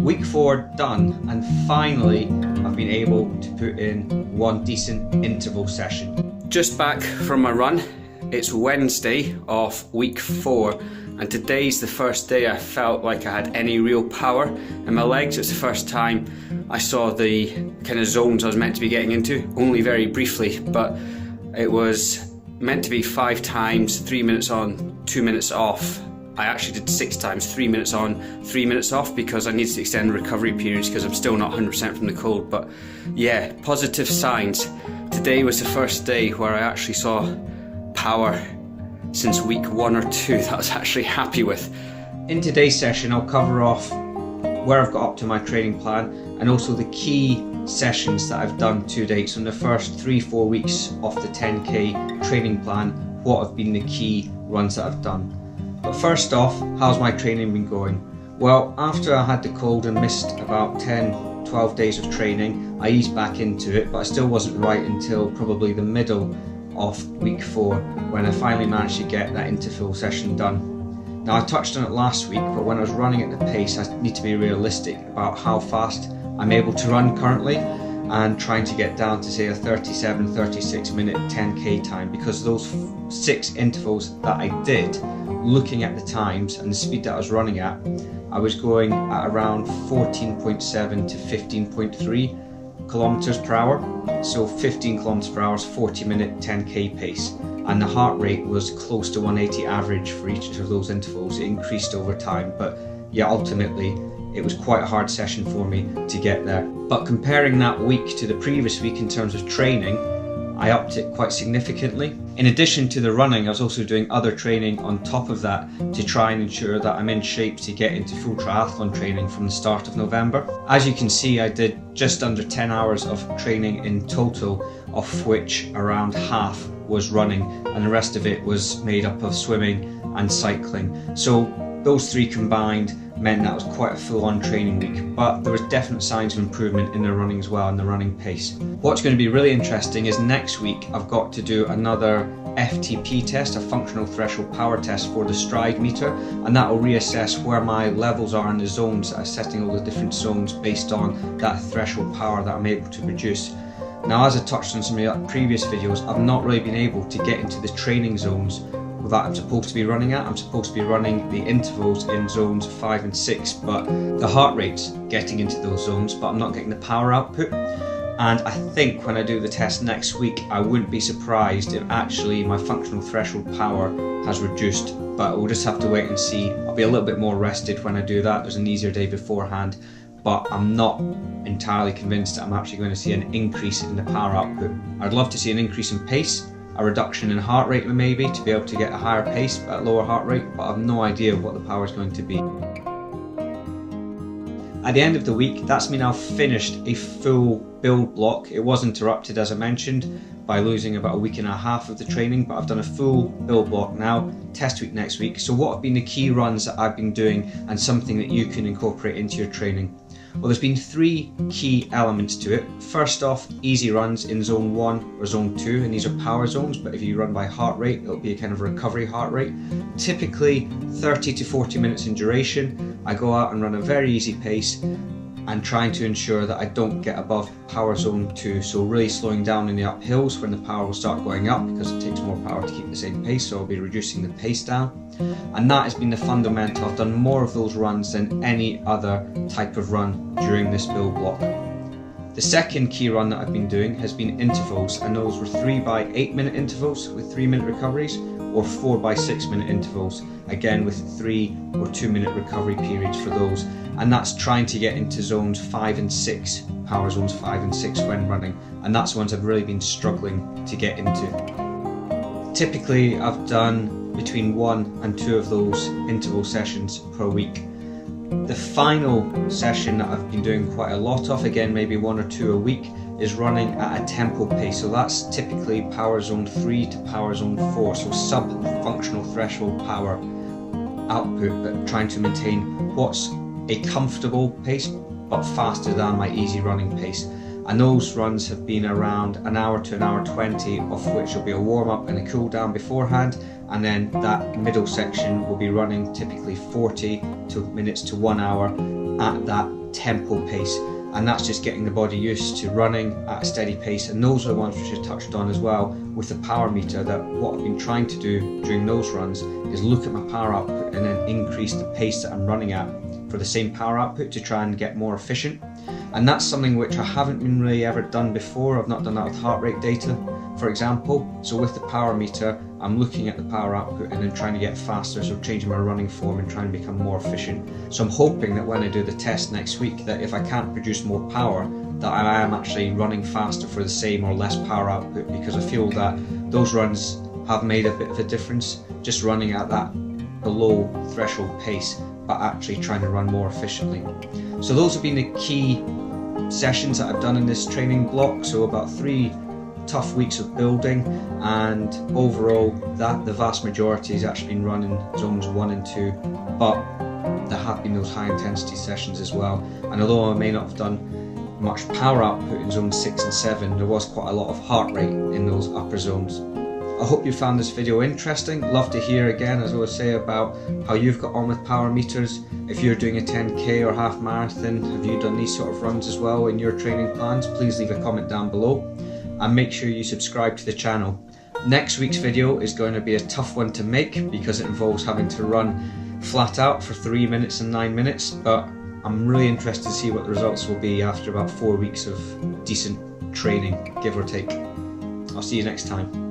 Week 4 done, and finally I've been able to put in one decent interval session. Just back from my run. It's Wednesday of week 4, and today's the first day I felt like I had any real power in my legs. It's the first time I saw the kind of zones I was meant to be getting into, only very briefly, but it was meant to be 5 times, 3 minutes on, 2 minutes off. I actually did 6 times, 3 minutes on, 3 minutes off, because I needed to extend the recovery periods because I'm still not 100% from the cold. But yeah, positive signs. Today was the first day where I actually saw power since week 1 or 2 that I was actually happy with. In today's session I'll cover off where I've got up to my training plan, and also the key sessions that I've done to date. So in the first 3-4 weeks of the 10k training plan, what have been the key runs that I've done. But first off, how's my training been going? Well, after I had the cold and missed about 10-12 days of training, I eased back into it, but I still wasn't right until probably the middle of week 4 when I finally managed to get that interval session done. Now, I touched on it last week, but when I was running at the pace, I need to be realistic about how fast I'm able to run currently, and trying to get down to say a 37-36 minute 10k time, because those 6 intervals that I did, looking at the times and the speed that I was running at, I was going at around 14.7 to 15.3 kilometers per hour. So 15 kilometers per hour is 40 minute 10k pace, and the heart rate was close to 180 average for each of those intervals. It increased over time, but yeah, ultimately it was quite a hard session for me to get there. But comparing that week to the previous week in terms of training, I upped it quite significantly. In addition to the running, I was also doing other training on top of that to try and ensure that I'm in shape to get into full triathlon training from the start of November. As you can see, I did just under 10 hours of training in total, of which around half was running, and the rest of it was made up of swimming and cycling. So those 3 combined meant that was quite a full-on training week, but there was definite signs of improvement in the running as well, and the running pace. What's going to be really interesting is next week I've got to do another FTP test, a functional threshold power test for the Stryd meter, and that will reassess where my levels are in the zones, setting all the different zones based on that threshold power that I'm able to produce. Now, as I touched on some of the previous videos, I've not really been able to get into the training zones that I'm supposed to be running at. I'm supposed to be running the intervals in zones 5 and 6, but the heart rate's getting into those zones, but I'm not getting the power output. And I think when I do the test next week, I wouldn't be surprised if actually my functional threshold power has reduced, but we'll just have to wait and see. I'll be a little bit more rested when I do that. There's an easier day beforehand, but I'm not entirely convinced that I'm actually going to see an increase in the power output. I'd love to see an increase in pace, a reduction in heart rate maybe, to be able to get a higher pace at lower heart rate, but I have no idea what the power is going to be. At the end of the week, that's me now finished a full build block. It was interrupted, as I mentioned, by losing about a week and a half of the training, but I've done a full build block now, test week next week. So what have been the key runs that I've been doing, and something that you can incorporate into your training? Well, there's been 3 key elements to it. First off, easy runs in zone 1 or zone 2, and these are power zones, but if you run by heart rate, it'll be a kind of recovery heart rate. Typically 30 to 40 minutes in duration. I go out and run a very easy pace, and trying to ensure that I don't get above power zone 2, so really slowing down in the uphills when the power will start going up, because it takes more power to keep the same pace, so I'll be reducing the pace down. And that has been the fundamental. I've done more of those runs than any other type of run during this build block. The second key run that I've been doing has been intervals, and those were 3 by 8 minute intervals with 3 minute recoveries, or 4 by 6 minute intervals, again with 3 or 2 minute recovery periods for those. And that's trying to get into zones 5 and 6, power zones 5 and 6 when running, and that's the ones I've really been struggling to get into. Typically I've done between 1 and 2 of those interval sessions per week. The final session that I've been doing quite a lot of, again maybe 1 or 2 a week, is running at a tempo pace. So that's typically power zone 3 to power zone 4, so sub-functional threshold power output, but trying to maintain what's a comfortable pace but faster than my easy running pace. And those runs have been around an hour to an hour 20, of which will be a warm-up and a cool down beforehand, and then that middle section will be running typically 40 minutes to 1 hour at that tempo pace, and that's just getting the body used to running at a steady pace. And those are the ones which I touched on as well with the power meter, that what I've been trying to do during those runs is look at my power output and then increase the pace that I'm running at for the same power output to try and get more efficient. And that's something which I haven't been really ever done before. I've not done that with heart rate data, for example. So with the power meter, I'm looking at the power output and then trying to get faster, so changing my running form and trying to become more efficient. So I'm hoping that when I do the test next week, that if I can't produce more power, that I am actually running faster for the same or less power output, because I feel that those runs have made a bit of a difference, just running at that below threshold pace, but actually trying to run more efficiently. So those have been the key sessions that I've done in this training block. So about 3 tough weeks of building, and overall that the vast majority has actually been running zones 1 and 2, but there have been those high intensity sessions as well. And although I may not have done much power output in zones 6 and 7, there was quite a lot of heart rate in those upper zones. I hope you found this video interesting. Love to hear again, as I always say, about how you've got on with power meters. If you're doing a 10k or half marathon, have you done these sort of runs as well in your training plans? Please leave a comment down below, and make sure you subscribe to the channel. Next week's video is going to be a tough one to make because it involves having to run flat out for 3 minutes and 9 minutes, but I'm really interested to see what the results will be after about 4 weeks of decent training, give or take. I'll see you next time.